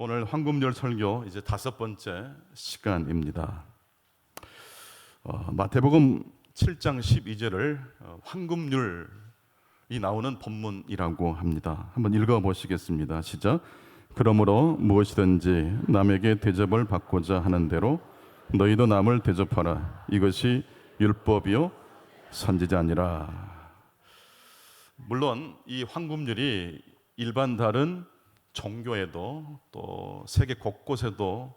오늘 황금률 설교 이제 5번째 시간입니다. 마태복음 7장 12절을 황금률이 나오는 본문이라고 합니다. 한번 읽어보시겠습니다. 시작. 그러므로 무엇이든지 남에게 대접을 받고자 하는 대로 너희도 남을 대접하라. 이것이 율법이요 선지자니라. 물론 이 황금률이 일반 다른 종교에도 또 세계 곳곳에도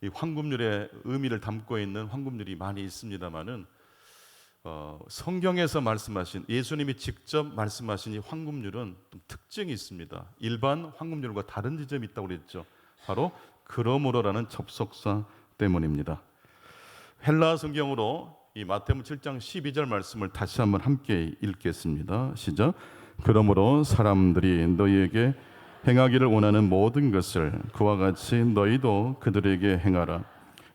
이 황금률의 의미를 담고 있는 황금률이 많이 있습니다만은 성경에서 말씀하신 예수님이 직접 말씀하신 이 황금률은 좀 특징이 있습니다. 일반 황금률과 다른 지점이 있다고 그랬죠. 바로 그러므로라는 접속사 때문입니다. 헬라 성경으로 이 마태복음 7장 12절 말씀을 다시 한번 함께 읽겠습니다. 시작. 그러므로 사람들이 너희에게 행하기를 원하는 모든 것을 그와 같이 너희도 그들에게 행하라.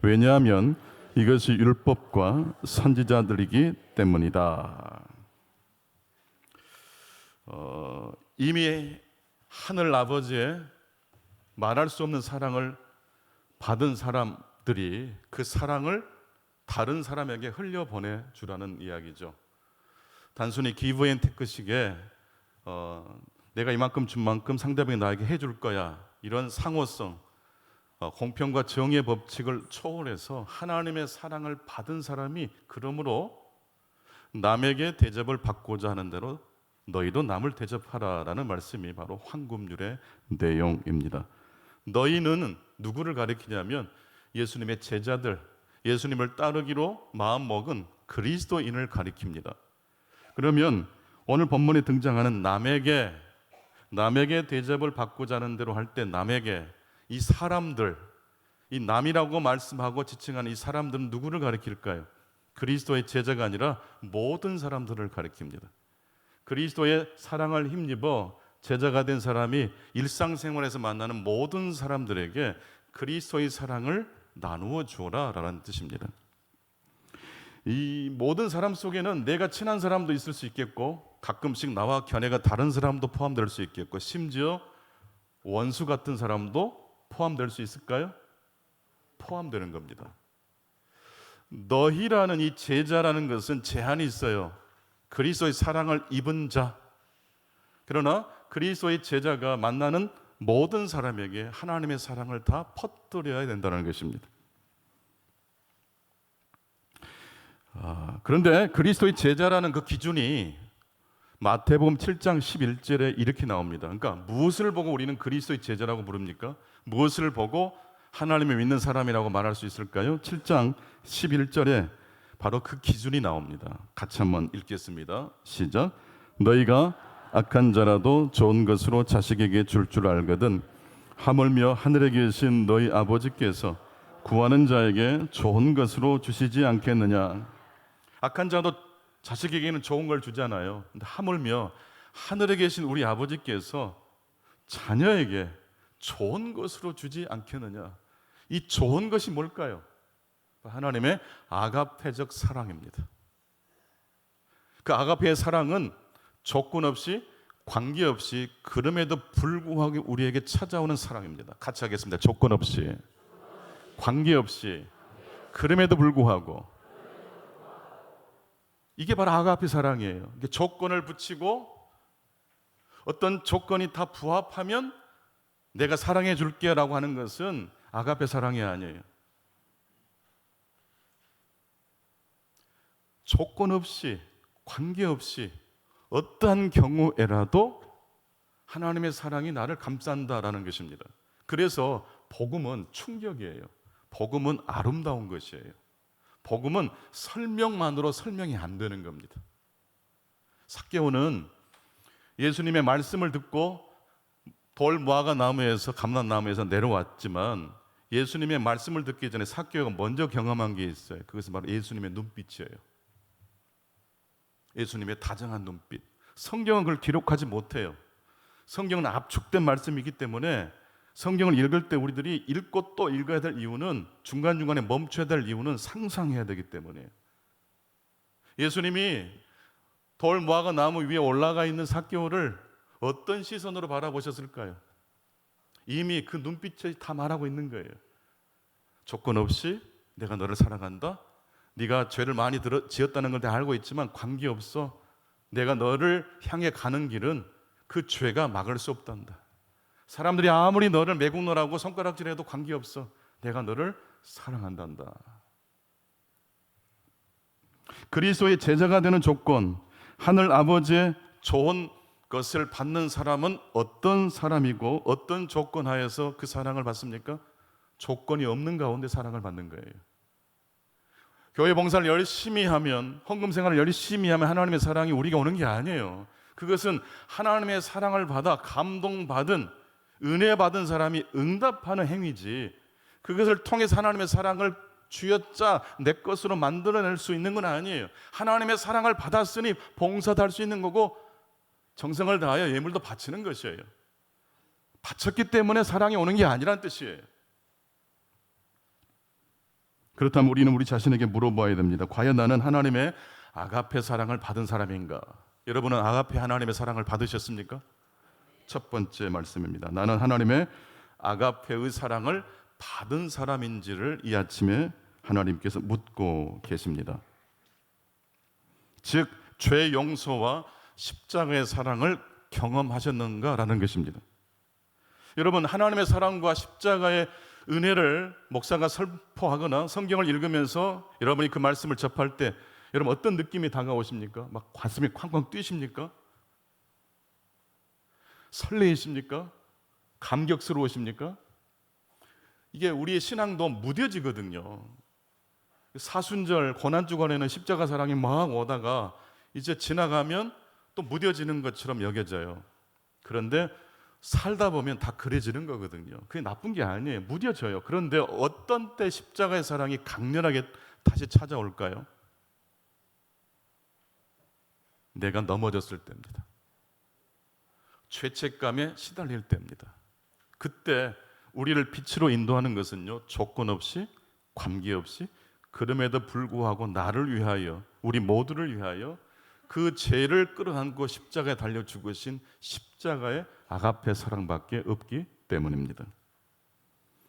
왜냐하면 이것이 율법과 선지자들이기 때문이다. 이미 하늘 아버지의 말할 수 없는 사랑을 받은 사람들이 그 사랑을 다른 사람에게 흘려보내 주라는 이야기죠. 단순히 기브 앤 테크식에 내가 이만큼 준 만큼 상대방이 나에게 해줄 거야, 이런 상호성, 공평과 정의의 법칙을 초월해서 하나님의 사랑을 받은 사람이 그러므로 남에게 대접을 받고자 하는 대로 너희도 남을 대접하라라는 말씀이 바로 황금률의 내용입니다. 너희는 누구를 가리키냐면 예수님의 제자들, 예수님을 따르기로 마음먹은 그리스도인을 가리킵니다. 그러면 오늘 본문에 등장하는 남에게 대접을 받고자 하는 대로 할 때 남에게, 이 사람들, 이 남이라고 말씀하고 지칭하는 이 사람들은 누구를 가리킬까요? 그리스도의 제자가 아니라 모든 사람들을 가리킵니다. 그리스도의 사랑을 힘입어 제자가 된 사람이 일상생활에서 만나는 모든 사람들에게 그리스도의 사랑을 나누어 주어라라는 뜻입니다. 이 모든 사람 속에는 내가 친한 사람도 있을 수 있겠고, 가끔씩 나와 견해가 다른 사람도 포함될 수 있겠고, 심지어 원수 같은 사람도 포함될 수 있을까요? 포함되는 겁니다. 너희라는 이 제자라는 것은 제한이 있어요. 그리스도의 사랑을 입은 자. 그러나 그리스도의 제자가 만나는 모든 사람에게 하나님의 사랑을 다 퍼뜨려야 된다는 것입니다. 그런데 그리스도의 제자라는 그 기준이 마태복음 7장 11절에 이렇게 나옵니다. 그러니까 무엇을 보고 우리는 그리스도의 제자라고 부릅니까? 무엇을 보고 하나님을 믿는 사람이라고 말할 수 있을까요? 7장 11절에 바로 그 기준이 나옵니다. 같이 한번 읽겠습니다. 시작. 너희가 악한 자라도 좋은 것으로 자식에게 줄 알거든 하물며 하늘에 계신 너희 아버지께서 구하는 자에게 좋은 것으로 주시지 않겠느냐. 악한 자도 자식에게는 좋은 걸 주잖아요. 근데 하물며 하늘에 계신 우리 아버지께서 자녀에게 좋은 것으로 주지 않겠느냐. 이 좋은 것이 뭘까요? 하나님의 아가페적 사랑입니다. 그 아가페의 사랑은 조건 없이, 관계 없이, 그럼에도 불구하고 우리에게 찾아오는 사랑입니다. 같이 하겠습니다. 조건 없이, 관계 없이, 그럼에도 불구하고. 이게 바로 아가페 사랑이에요. 이게 조건을 붙이고 어떤 조건이 다 부합하면 내가 사랑해 줄게 라고 하는 것은 아가페 사랑이 아니에요. 조건 없이, 관계 없이 어떠한 경우에라도 하나님의 사랑이 나를 감싼다라는 것입니다. 그래서 복음은 충격이에요. 복음은 아름다운 것이에요. 복음은 설명만으로 설명이 안 되는 겁니다. 삭개오는 예수님의 말씀을 듣고 돌 무화과 나무에서, 감람나무에서 내려왔지만 예수님의 말씀을 듣기 전에 삭개오가 먼저 경험한 게 있어요. 그것은 바로 예수님의 눈빛이에요. 예수님의 다정한 눈빛. 성경은 그걸 기록하지 못해요. 성경은 압축된 말씀이기 때문에 성경을 읽을 때 우리들이 읽고 또 읽어야 될 이유는, 중간중간에 멈춰야 될 이유는 상상해야 되기 때문이에요. 예수님이 돌 무화과 나무 위에 올라가 있는 삭개오를 어떤 시선으로 바라보셨을까요? 이미 그 눈빛이 다 말하고 있는 거예요. 조건 없이 내가 너를 사랑한다. 네가 죄를 많이 지었다는 걸 다 알고 있지만 관계없어. 내가 너를 향해 가는 길은 그 죄가 막을 수 없단다. 사람들이 아무리 너를 매국노라고 손가락질해도 관계없어. 내가 너를 사랑한단다. 그리스도의 제자가 되는 조건, 하늘 아버지의 좋은 것을 받는 사람은 어떤 사람이고 어떤 조건 하에서 그 사랑을 받습니까? 조건이 없는 가운데 사랑을 받는 거예요. 교회 봉사를 열심히 하면, 헌금 생활을 열심히 하면 하나님의 사랑이 우리가 오는 게 아니에요. 그것은 하나님의 사랑을 받아 감동받은, 은혜 받은 사람이 응답하는 행위지, 그것을 통해서 하나님의 사랑을 쥐어짜 내 것으로 만들어낼 수 있는 건 아니에요. 하나님의 사랑을 받았으니 봉사도 할 수 있는 거고 정성을 다하여 예물도 바치는 것이에요. 바쳤기 때문에 사랑이 오는 게 아니란 뜻이에요. 그렇다면 우리는 우리 자신에게 물어봐야 됩니다. 과연 나는 하나님의 아가페 사랑을 받은 사람인가? 여러분은 아가페 하나님의 사랑을 받으셨습니까? 첫 번째 말씀입니다. 나는 하나님의 아가페의 사랑을 받은 사람인지를 이 아침에 하나님께서 묻고 계십니다. 즉, 죄 용서와 십자가의 사랑을 경험하셨는가라는 것입니다. 여러분, 하나님의 사랑과 십자가의 은혜를 목사가 설포하거나 성경을 읽으면서 여러분이 그 말씀을 접할 때 여러분 어떤 느낌이 다가오십니까? 막 가슴이 쾅쾅 뛰십니까? 설레이십니까? 감격스러우십니까? 이게 우리의 신앙도 무뎌지거든요. 사순절 고난주간에는 십자가 사랑이 막 오다가 이제 지나가면 또 무뎌지는 것처럼 여겨져요. 그런데 살다 보면 다 그래지는 거거든요. 그게 나쁜 게 아니에요. 무뎌져요. 그런데 어떤 때 십자가의 사랑이 강렬하게 다시 찾아올까요? 내가 넘어졌을 때입니다. 죄책감에 시달릴 때입니다. 그때 우리를 빛으로 인도하는 것은요, 조건 없이, 관계없이, 그럼에도 불구하고 나를 위하여, 우리 모두를 위하여 그 죄를 끌어안고 십자가에 달려 죽으신 십자가의 아가페 사랑밖에 없기 때문입니다.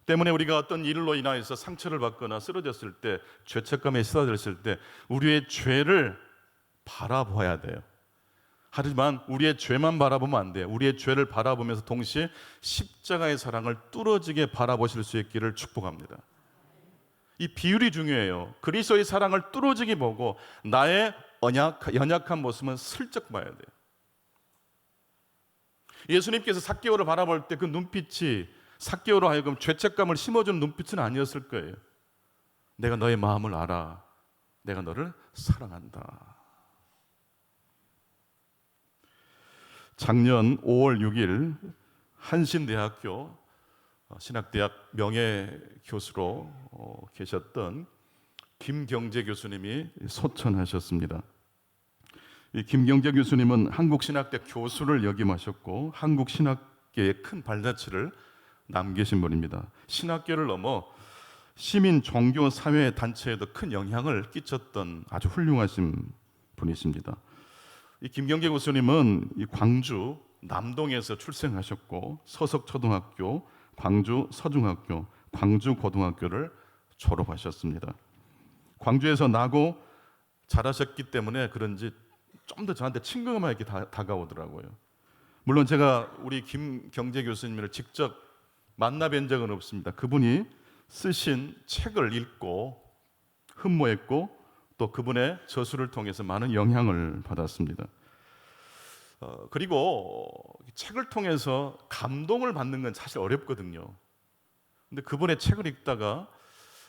때문에 우리가 어떤 일로 인하여서 상처를 받거나 쓰러졌을 때, 죄책감에 시달렸을 때 우리의 죄를 바라봐야 돼요. 하지만 우리의 죄만 바라보면 안 돼요. 우리의 죄를 바라보면서 동시에 십자가의 사랑을 뚫어지게 바라보실 수 있기를 축복합니다. 이 비율이 중요해요. 그리스도의 사랑을 뚫어지게 보고 나의 연약한 모습은 슬쩍 봐야 돼요. 예수님께서 삭개오를 바라볼 때 그 눈빛이 삭개오로 하여금 죄책감을 심어준 눈빛은 아니었을 거예요. 내가 너의 마음을 알아. 내가 너를 사랑한다. 작년 5월 6일 한신대학교 신학대학 명예교수로 계셨던 김경재 교수님이 소천하셨습니다. 이 김경재 교수님은 한국신학대 교수를 역임하셨고 한국 신학계에 큰 발자취를 남기신 분입니다. 신학계를 넘어 시민, 종교, 사회 단체에도 큰 영향을 끼쳤던 아주 훌륭하신 분이십니다. 이 김경재 교수님은 이 광주 남동에서 출생하셨고 서석초등학교, 광주 서중학교, 광주 고등학교를 졸업하셨습니다. 광주에서 나고 자라셨기 때문에 그런지 좀 더 저한테 친근하게 다가오더라고요. 물론 제가 우리 김경재 교수님을 직접 만나뵌 적은 없습니다. 그분이 쓰신 책을 읽고 흠모했고 또 그분의 저술을 통해서 많은 영향을 받았습니다. 그리고 책을 통해서 감동을 받는 건 사실 어렵거든요. 근데 그분의 책을 읽다가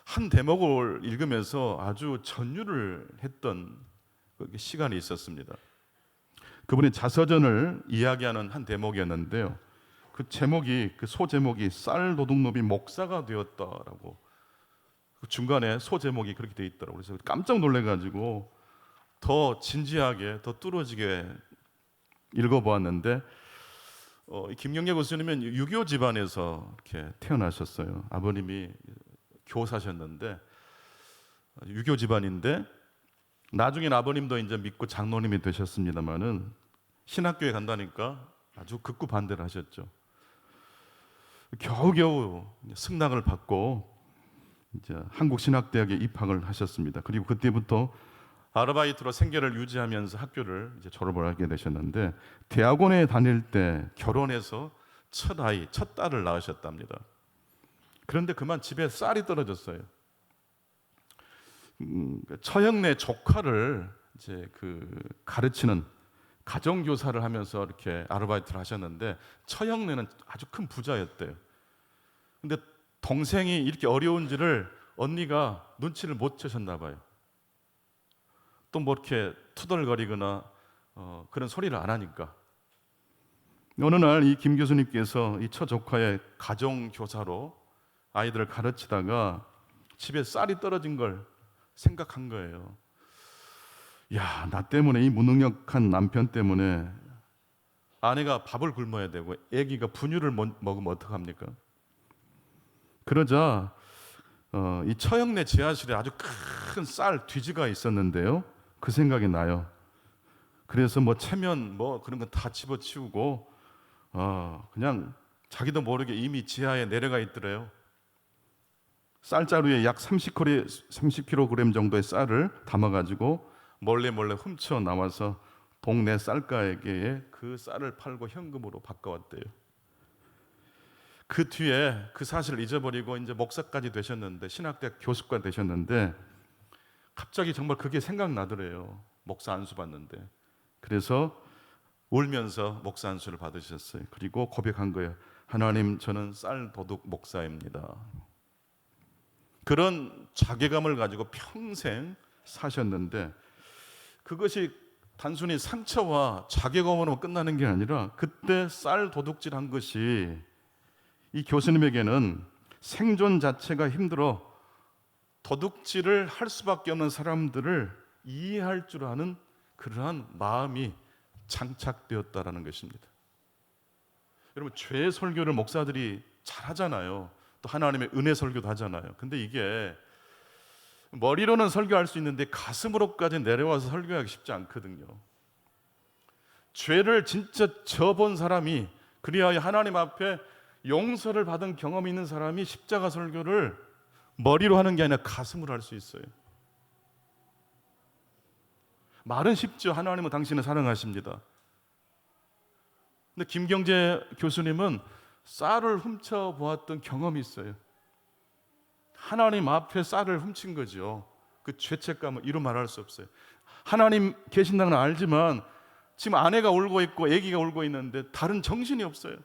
한 대목을 읽으면서 아주 전율을 했던 시간이 있었습니다. 그분의 자서전을 이야기하는 한 대목이었는데요. 그 제목이, 그 소제목이 쌀 도둑놈이 목사가 되었다라고, 그 중간에 소제목이 그렇게 돼 있더라고요. 그래서 깜짝 놀래가지고 더 진지하게, 더 뚫어지게 읽어보았는데, 김경재 교수님은 유교 집안에서 이렇게 태어나셨어요. 아버님이 교사셨는데 유교 집안인데 나중엔 아버님도 이제 믿고 장로님이 되셨습니다만은 신학교에 간다니까 아주 극구 반대를 하셨죠. 겨우겨우 승낙을 받고 이제 한국신학대학에 입학을 하셨습니다. 그리고 그때부터 아르바이트로 생계를 유지하면서 학교를 이제 졸업을 하게 되셨는데, 대학원에 다닐 때 결혼해서 첫 아이, 첫 딸을 낳으셨답니다. 그런데 그만 집에 쌀이 떨어졌어요. 처형네 조카를 이제 가르치는 가정교사를 하면서 이렇게 아르바이트를 하셨는데, 처형네는 아주 큰 부자였대요. 근데 동생이 이렇게 어려운지를 언니가 눈치를 못 채셨나 봐요. 또 뭐 이렇게 투덜거리거나 그런 소리를 안 하니까. 어느 날 이 김 교수님께서 이 처조카의 가정교사로 아이들을 가르치다가 집에 쌀이 떨어진 걸 생각한 거예요. 야, 나 때문에, 이 무능력한 남편 때문에 아내가 밥을 굶어야 되고 아기가 분유를 먹으면 어떡합니까? 그러자 이 처형네 지하실에 아주 큰 쌀 뒤지가 있었는데요. 그 생각이 나요. 그래서 뭐 체면 뭐 그런 건 다 집어치우고 그냥 자기도 모르게 이미 지하에 내려가 있더래요. 쌀자루에 약 30kg 정도의 쌀을 담아가지고 몰래 훔쳐 나와서 동네 쌀가게에 그 쌀을 팔고 현금으로 바꿔왔대요. 그 뒤에 그 사실을 잊어버리고 이제 목사까지 되셨는데, 신학대학 교수가 되셨는데, 갑자기 정말 그게 생각나더래요. 목사 안수 받는데. 그래서 울면서 목사 안수를 받으셨어요. 그리고 고백한 거예요. 하나님, 저는 쌀 도둑 목사입니다. 그런 자괴감을 가지고 평생 사셨는데, 그것이 단순히 상처와 자괴감으로 끝나는 게 아니라 그때 쌀 도둑질한 것이 이 교수님에게는 생존 자체가 힘들어 도둑질을 할 수밖에 없는 사람들을 이해할 줄 아는 그러한 마음이 장착되었다라는 것입니다. 여러분, 죄 설교를 목사들이 잘 하잖아요. 또 하나님의 은혜 설교도 하잖아요. 근데 이게 머리로는 설교할 수 있는데 가슴으로까지 내려와서 설교하기 쉽지 않거든요. 죄를 진짜 져본 사람이, 그리하여 하나님 앞에 용서를 받은 경험이 있는 사람이 십자가 설교를 머리로 하는 게 아니라 가슴으로 할 수 있어요. 말은 쉽죠. 하나님은 당신을 사랑하십니다. 근데 김경재 교수님은 쌀을 훔쳐 보았던 경험이 있어요. 하나님 앞에 쌀을 훔친 거죠. 그 죄책감을 이루 말할 수 없어요. 하나님 계신다는 걸 알지만 지금 아내가 울고 있고 아기가 울고 있는데 다른 정신이 없어요.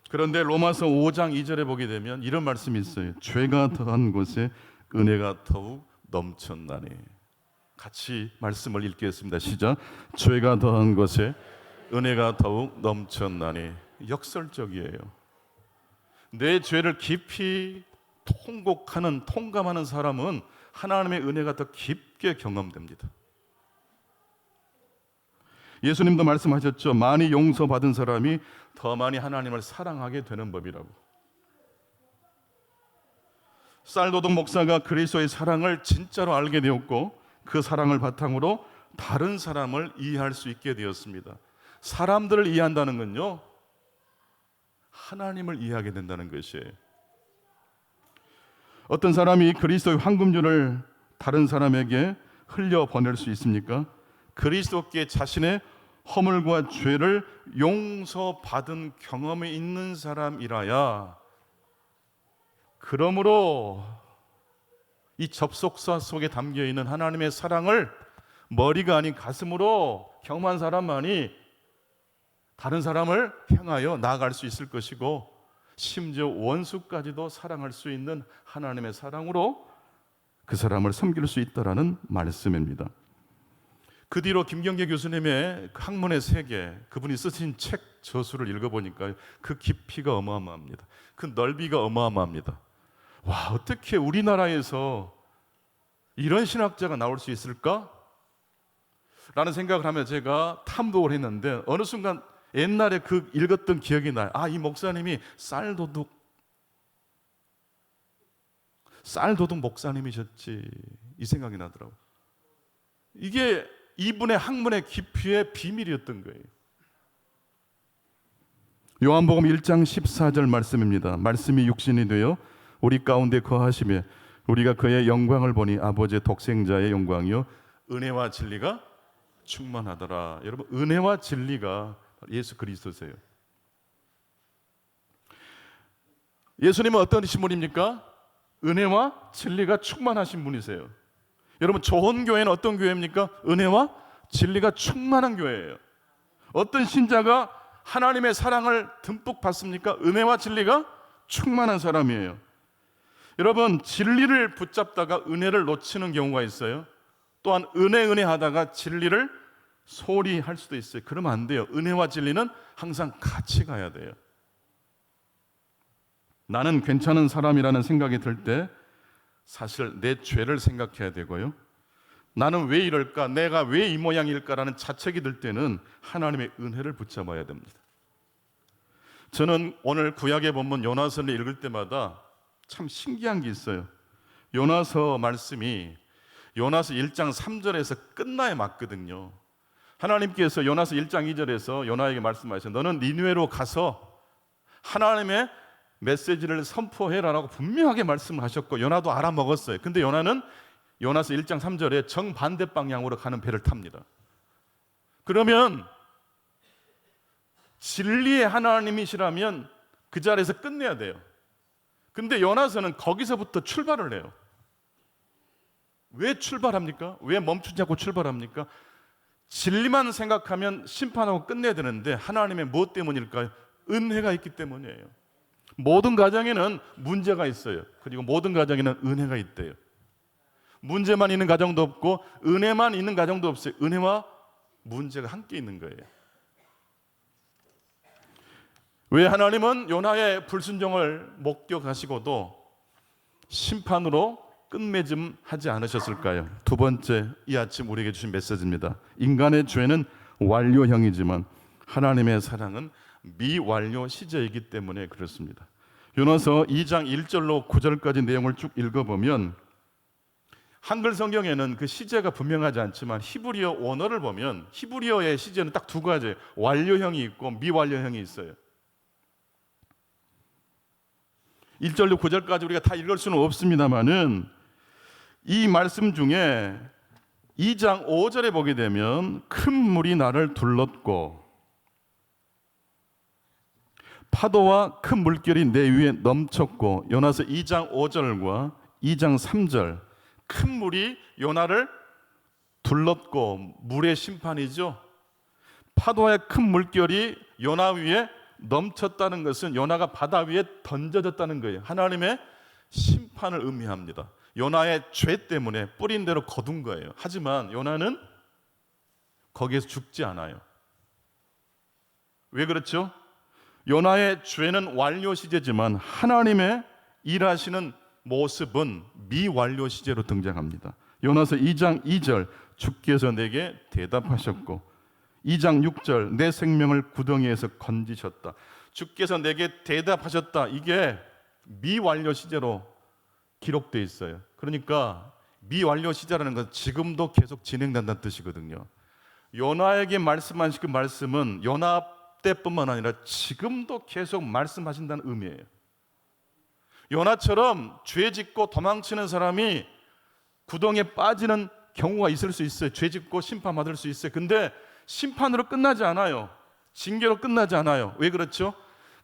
그런데 로마서 5장 2절에 보게 되면 이런 말씀이 있어요. 죄가 더한 곳에 은혜가 더욱 넘쳤나니. 같이 말씀을 읽겠습니다. 시작. 죄가 더한 곳에 은혜가 더욱 넘쳤나니. 역설적이에요. 내 죄를 깊이 통감하는 사람은 하나님의 은혜가 더 깊게 경험됩니다. 예수님도 말씀하셨죠. 많이 용서받은 사람이 더 많이 하나님을 사랑하게 되는 법이라고. 쌀도둑 목사가 그리스도의 사랑을 진짜로 알게 되었고, 그 사랑을 바탕으로 다른 사람을 이해할 수 있게 되었습니다. 사람들을 이해한다는 건요, 하나님을 이해하게 된다는 것이에요. 어떤 사람이 그리스도의 황금줄을 다른 사람에게 흘려보낼 수 있습니까? 그리스도께 자신의 허물과 죄를 용서받은 경험이 있는 사람이라야, 그러므로 이 접속사 속에 담겨있는 하나님의 사랑을 머리가 아닌 가슴으로 경험한 사람만이 다른 사람을 향하여 나아갈 수 있을 것이고, 심지어 원수까지도 사랑할 수 있는 하나님의 사랑으로 그 사람을 섬길 수 있다라는 말씀입니다. 그 뒤로 김경재 교수님의 학문의 세계, 그분이 쓰신 책 저수를 읽어보니까 그 깊이가 어마어마합니다. 그 넓이가 어마어마합니다. 와, 어떻게 우리나라에서 이런 신학자가 나올 수 있을까? 라는 생각을 하며 제가 탐독을 했는데, 어느 순간 옛날에 그 읽었던 기억이 나요. 이 목사님이 쌀도둑 목사님이셨지, 이 생각이 나더라고요. 이게 이분의 학문의 깊이의 비밀이었던 거예요. 요한복음 1장 14절 말씀입니다. 말씀이 육신이 되어 우리 가운데 거하시며 우리가 그의 영광을 보니 아버지의 독생자의 영광이요 은혜와 진리가 충만하더라. 여러분, 은혜와 진리가 예수 그리스도세요. 예수님은 어떤 신분입니까? 은혜와 진리가 충만하신 분이세요. 여러분, 좋은 교회는 어떤 교회입니까? 은혜와 진리가 충만한 교회예요. 어떤 신자가 하나님의 사랑을 듬뿍 받습니까? 은혜와 진리가 충만한 사람이에요. 여러분, 진리를 붙잡다가 은혜를 놓치는 경우가 있어요. 또한 은혜 하다가 진리를 소홀히 할 수도 있어요. 그러면 안 돼요. 은혜와 진리는 항상 같이 가야 돼요. 나는 괜찮은 사람이라는 생각이 들 때 사실 내 죄를 생각해야 되고요. 나는 왜 이럴까? 내가 왜 이 모양일까라는 자책이 들 때는 하나님의 은혜를 붙잡아야 됩니다. 저는 오늘 구약의 본문 요나서를 읽을 때마다 참 신기한 게 있어요. 요나서 말씀이 요나서 1장 3절에서 끝나야 맞거든요. 하나님께서 요나서 1장 2절에서 요나에게 말씀하셨어요. 너는 니느웨로 가서 하나님의 메시지를 선포해라라고 분명하게 말씀을 하셨고 요나도 알아먹었어요. 근데 요나는 요나서 1장 3절에 정반대 방향으로 가는 배를 탑니다. 그러면 진리의 하나님이시라면 그 자리에서 끝내야 돼요. 근데 요나서는 거기서부터 출발을 해요. 왜 출발합니까? 왜 멈추지 않고 출발합니까? 진리만 생각하면 심판하고 끝내야 되는데 하나님의 무엇 때문일까요? 은혜가 있기 때문이에요. 모든 가정에는 문제가 있어요. 그리고 모든 가정에는 은혜가 있대요. 문제만 있는 가정도 없고 은혜만 있는 가정도 없어요. 은혜와 문제가 함께 있는 거예요. 왜 하나님은 요나의 불순종을 목격하시고도 심판으로 끝맺음하지 않으셨을까요? 두 번째, 이 아침 우리에게 주신 메시지입니다. 인간의 죄는 완료형이지만 하나님의 사랑은 미완료 시제이기 때문에 그렇습니다. 요나서 2장 1절로 9절까지 내용을 쭉 읽어보면 한글 성경에는 그 시제가 분명하지 않지만 히브리어 원어를 보면 히브리어의 시제는 딱 두 가지예요. 완료형이 있고 미완료형이 있어요. 1절로 9절까지 우리가 다 읽을 수는 없습니다만은 이 말씀 중에 2장 5절에 보게 되면 큰 물이 나를 둘렀고 파도와 큰 물결이 내 위에 넘쳤고 요나서 2장 5절과 2장 3절 큰 물이 요나를 둘렀고 물의 심판이죠. 파도의 큰 물결이 요나 위에 넘쳤다는 것은 요나가 바다 위에 던져졌다는 거예요. 하나님의 심판을 의미합니다. 요나의 죄 때문에 뿌린 대로 거둔 거예요. 하지만 요나는 거기에서 죽지 않아요. 왜 그렇죠? 요나의 죄는 완료 시제지만 하나님의 일하시는 모습은 미완료 시제로 등장합니다. 요나서 2장 2절 주께서 내게 대답하셨고 2장 6절 내 생명을 구덩이에서 건지셨다. 주께서 내게 대답하셨다. 이게 미완료 시제로 기록되어 있어요. 그러니까 미완료 시제라는 건 지금도 계속 진행된다는 뜻이거든요. 요나에게 말씀하신 그 말씀은 요나 때뿐만 아니라 지금도 계속 말씀하신다는 의미예요. 요나처럼 죄 짓고 도망치는 사람이 구덩이에 빠지는 경우가 있을 수 있어요. 죄 짓고 심판받을 수 있어요. 근데 심판으로 끝나지 않아요. 징계로 끝나지 않아요. 왜 그렇죠?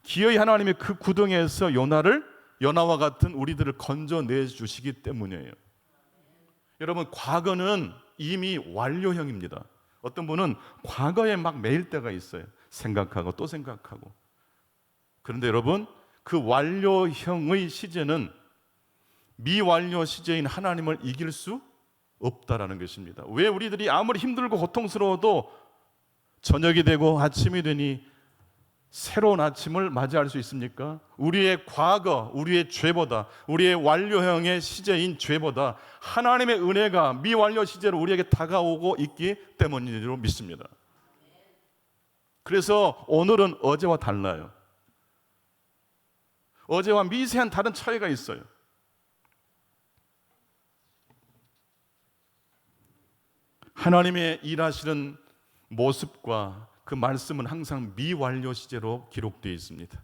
기어이 하나님이 그 구덩이에서 요나와 같은 우리들을 건져내 주시기 때문이에요. 여러분, 과거는 이미 완료형입니다. 어떤 분은 과거에 막 매일 때가 있어요. 생각하고 또 생각하고. 그런데 여러분, 그 완료형의 시제는 미완료 시제인 하나님을 이길 수 없다라는 것입니다. 왜 우리들이 아무리 힘들고 고통스러워도 저녁이 되고 아침이 되니 새로운 아침을 맞이할 수 있습니까? 우리의 과거, 우리의 죄보다, 우리의 완료형의 시제인 죄보다 하나님의 은혜가 미완료 시제로 우리에게 다가오고 있기 때문이라고 믿습니다. 그래서 오늘은 어제와 달라요. 어제와 미세한 다른 차이가 있어요. 하나님의 일하시는 모습과 그 말씀은 항상 미완료 시제로 기록되어 있습니다.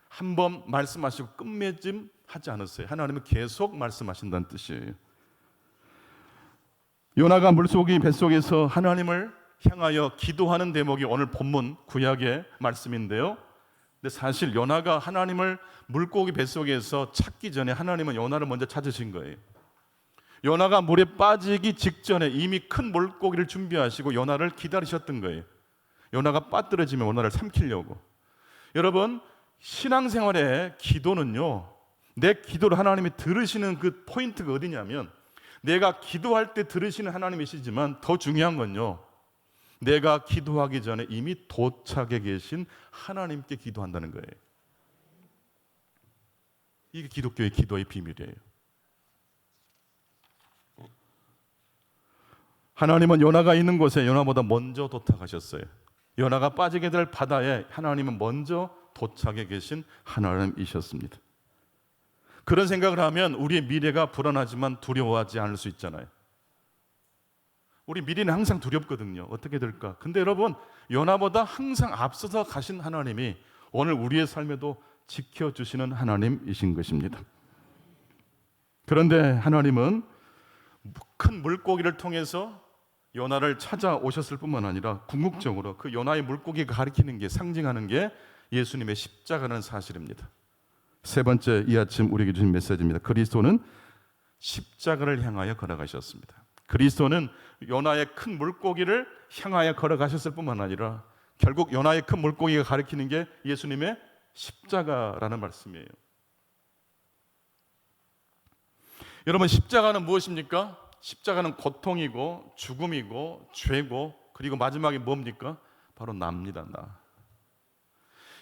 한 번 말씀하시고 끝맺음 하지 않았어요. 하나님은 계속 말씀하신다는 뜻이에요. 요나가 물고기 뱃속에서 하나님을 향하여 기도하는 대목이 오늘 본문 구약의 말씀인데요. 근데 사실 요나가 하나님을 물고기 뱃속에서 찾기 전에 하나님은 요나를 먼저 찾으신 거예요. 요나가 물에 빠지기 직전에 이미 큰 물고기를 준비하시고 요나를 기다리셨던 거예요. 요나가 빠뜨려지면 요나를 삼키려고. 여러분, 신앙생활의 기도는요, 내 기도를 하나님이 들으시는 그 포인트가 어디냐면, 내가 기도할 때 들으시는 하나님이시지만 더 중요한 건요, 내가 기도하기 전에 이미 도착해 계신 하나님께 기도한다는 거예요. 이게 기독교의 기도의 비밀이에요. 하나님은 요나가 있는 곳에 요나보다 먼저 도착하셨어요. 요나가 빠지게 될 바다에 하나님은 먼저 도착해 계신 하나님이셨습니다. 그런 생각을 하면 우리의 미래가 불안하지만 두려워하지 않을 수 있잖아요. 우리 미래는 항상 두렵거든요. 어떻게 될까? 근데 여러분, 요나보다 항상 앞서서 가신 하나님이 오늘 우리의 삶에도 지켜주시는 하나님이신 것입니다. 그런데 하나님은 큰 물고기를 통해서 요나를 찾아오셨을 뿐만 아니라 궁극적으로 그 요나의 물고기가 가리키는 게, 상징하는 게 예수님의 십자가라는 사실입니다. 세 번째, 이 아침 우리에게 주신 메시지입니다. 그리스도는 십자가를 향하여 걸어가셨습니다. 그리스도는 요나의 큰 물고기를 향하여 걸어가셨을 뿐만 아니라 결국 요나의 큰 물고기가 가리키는 게 예수님의 십자가라는 말씀이에요. 여러분, 십자가는 무엇입니까? 십자가는 고통이고 죽음이고 죄고, 그리고 마지막에 뭡니까? 바로 나입니다. 나.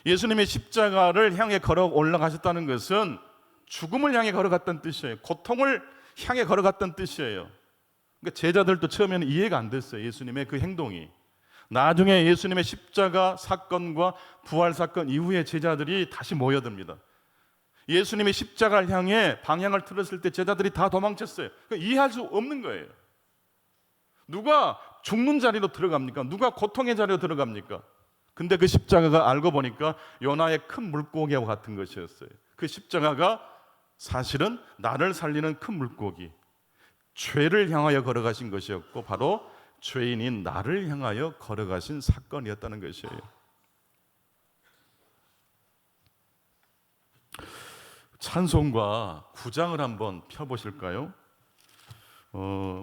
예수님의 십자가를 향해 걸어 올라가셨다는 것은 죽음을 향해 걸어갔다는 뜻이에요. 고통을 향해 걸어갔다는 뜻이에요. 그러니까 제자들도 처음에는 이해가 안 됐어요. 예수님의 그 행동이. 나중에 예수님의 십자가 사건과 부활 사건 이후에 제자들이 다시 모여듭니다. 예수님의 십자가를 향해 방향을 틀었을 때 제자들이 다 도망쳤어요. 그러니까 이해할 수 없는 거예요. 누가 죽는 자리로 들어갑니까? 누가 고통의 자리로 들어갑니까? 근데 그 십자가가 알고 보니까 요나의 큰 물고기와 같은 것이었어요. 그 십자가가 사실은 나를 살리는 큰 물고기, 죄를 향하여 걸어가신 것이었고 바로 죄인인 나를 향하여 걸어가신 사건이었다는 것이에요. 찬송가 9장을 한번 펴보실까요?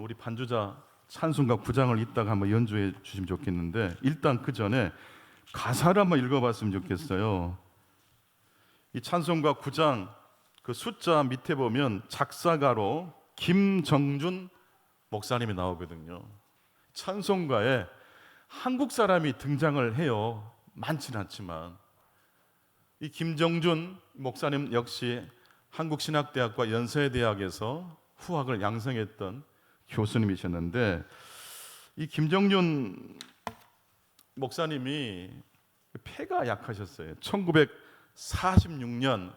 우리 반주자 찬송가 9장을 이따가 한번 연주해 주시면 좋겠는데, 일단 그 전에 가사를 한번 읽어봤으면 좋겠어요. 이 찬송가 9장 그 숫자 밑에 보면 작사가로 김정준 목사님이 나오거든요. 찬송가에 한국 사람이 등장을 해요. 많지는 않지만 이 김정준 목사님 역시 한국신학대학과 연세대학에서 후학을 양성했던 교수님이셨는데, 이 김정준 목사님이 폐가 약하셨어요. 1946년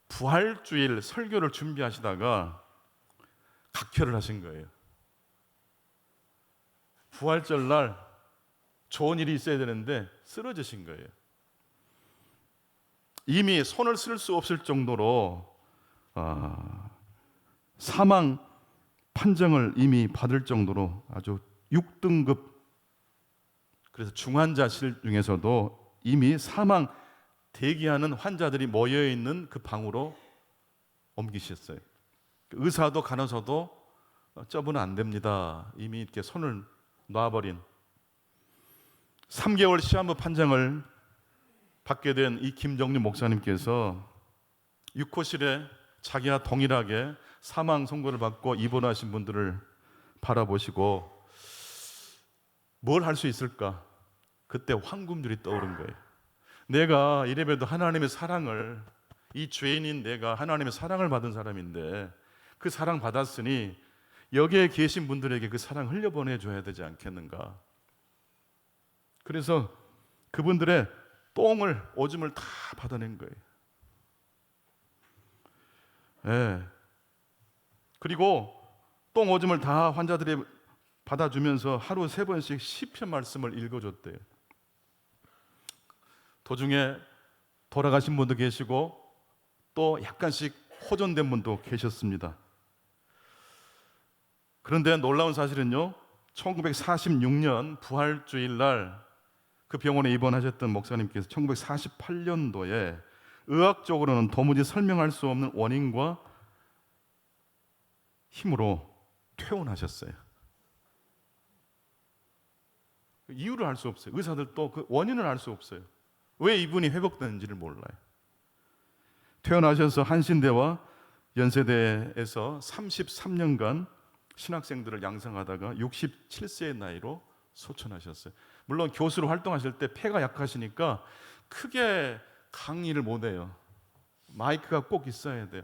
부활주일 설교를 준비하시다가 각혈을 하신 거예요. 부활절 날 좋은 일이 있어야 되는데 쓰러지신 거예요. 이미 손을 쓸 수 없을 정도로 사망 판정을 이미 받을 정도로 아주 6등급, 그래서 중환자실 중에서도 이미 사망 대기하는 환자들이 모여있는 그 방으로 옮기셨어요. 의사도 간호사도 저분은 안 됩니다. 이미 이렇게 손을 놔버린, 3개월 시한부 판정을 받게 된 이 김정준 목사님께서 6호실에 자기와 동일하게 사망 선고를 받고 입원하신 분들을 바라보시고 뭘 할 수 있을까? 그때 황금줄이 떠오른 거예요. 내가 이래봬도 하나님의 사랑을, 이 죄인인 내가 하나님의 사랑을 받은 사람인데 그 사랑 받았으니 여기에 계신 분들에게 그 사랑 흘려보내줘야 되지 않겠는가. 그래서 그분들의 똥을, 오줌을 다 받아낸 거예요. 예. 그리고 똥, 오줌을 다 환자들이 받아주면서 하루 3번씩 시편 말씀을 읽어줬대요. 도중에 돌아가신 분도 계시고 또 약간씩 호전된 분도 계셨습니다. 그런데 놀라운 사실은요, 1946년 부활주일 날 그 병원에 입원하셨던 목사님께서 1948년도에 의학적으로는 도무지 설명할 수 없는 원인과 힘으로 퇴원하셨어요. 이유를 알 수 없어요. 의사들도 그 원인을 알 수 없어요. 왜 이분이 회복되는지를 몰라요. 퇴원하셔서 한신대와 연세대에서 33년간 신학생들을 양성하다가 67세의 나이로 소천하셨어요. 물론 교수로 활동하실 때 폐가 약하시니까 크게 강의를 못해요. 마이크가 꼭 있어야 돼요.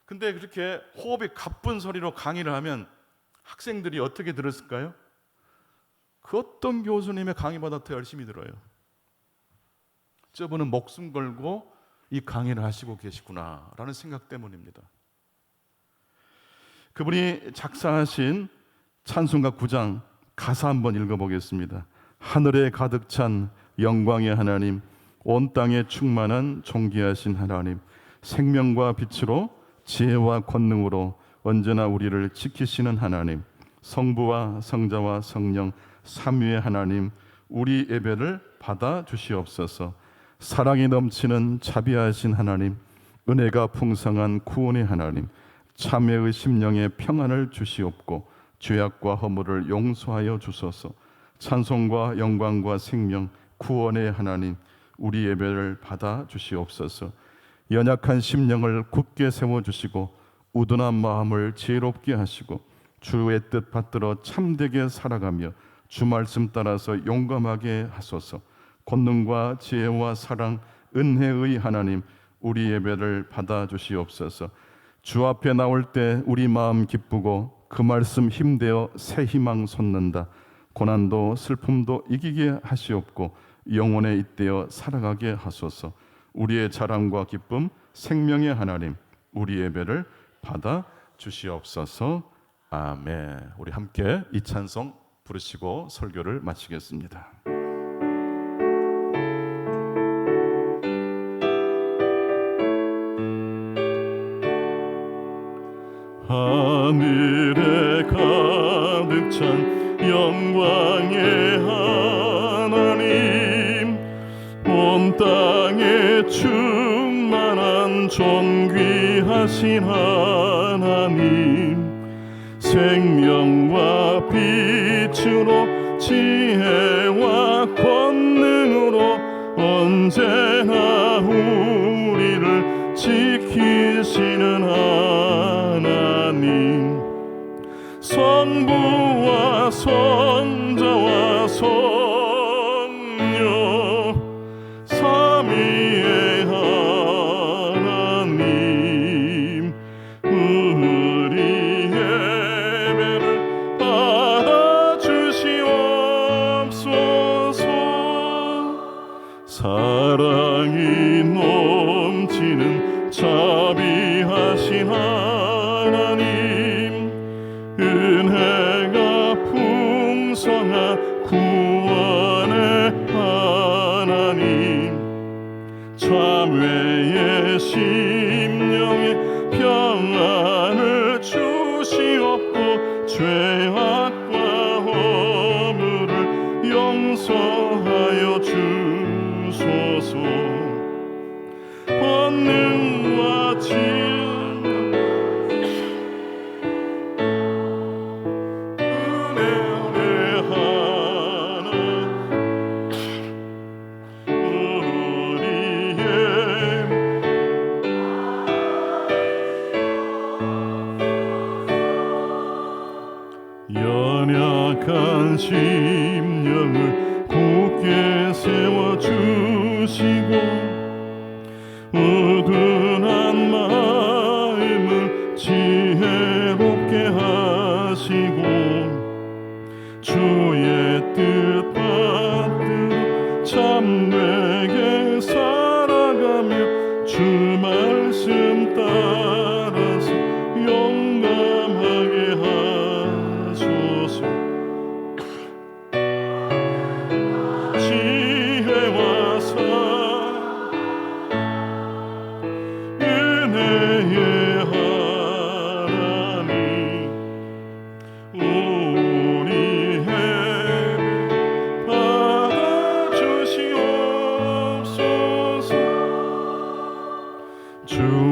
근데 그렇게 호흡이 가쁜 소리로 강의를 하면 학생들이 어떻게 들었을까요? 그 어떤 교수님의 강의보다 더 열심히 들어요. 저분은 목숨 걸고 이 강의를 하시고 계시구나라는 생각 때문입니다. 그분이 작사하신 찬송가 9장 가사 한번 읽어보겠습니다. 하늘에 가득 찬 영광의 하나님, 온 땅에 충만한 존귀하신 하나님, 생명과 빛으로 지혜와 권능으로 언제나 우리를 지키시는 하나님, 성부와 성자와 성령 삼위의 하나님, 우리 예배를 받아 주시옵소서. 사랑이 넘치는 자비하신 하나님, 은혜가 풍성한 구원의 하나님, 참회의 심령에 평안을 주시옵고 죄악과 허물을 용서하여 주소서. 찬송과 영광과 생명 구원의 하나님, 우리 예배를 받아 주시옵소서. 연약한 심령을 굳게 세워주시고 우둔한 마음을 지혜롭게 하시고 주의 뜻 받들어 참되게 살아가며 주 말씀 따라서 용감하게 하소서. 권능과 지혜와 사랑 은혜의 하나님, 우리 예배를 받아 주시옵소서. 주 앞에 나올 때 우리 마음 기쁘고 그 말씀 힘되어 새 희망 솟는다. 고난도 슬픔도 이기게 하시옵고 영원에 잇대어 살아가게 하소서. 우리의 자랑과 기쁨 생명의 하나님, 우리 예배를 받아 주시옵소서. 아멘. 우리 함께 이 찬송 부르시고 설교를 마치겠습니다. 하늘에 가득 찬 영광의 하나님, 온 땅에 충만한 존귀하신 하나님, 생명과 빛으로 지혜와 권능으로 언제나 우리를 지키시는 하나님, 성부와 성자와 성령 삼위의 하나님, 우리 예배를 받아 주시옵소서. 사랑이 넘치는 자비하신 하나님, 은혜가 풍성한 구원의 하나님, 참회의 심령에 평안을 주시옵고 죄악과 허물을 용서하여 주소서. 권능과 지혜 연약한 심령을 굳게 세워주시고 우둔한 마음을 지혜롭게 하시고 주의 뜻 받들어 참되게 살아가며 주 말씀 따라서 용감하게 하소서. 지혜와 사랑 주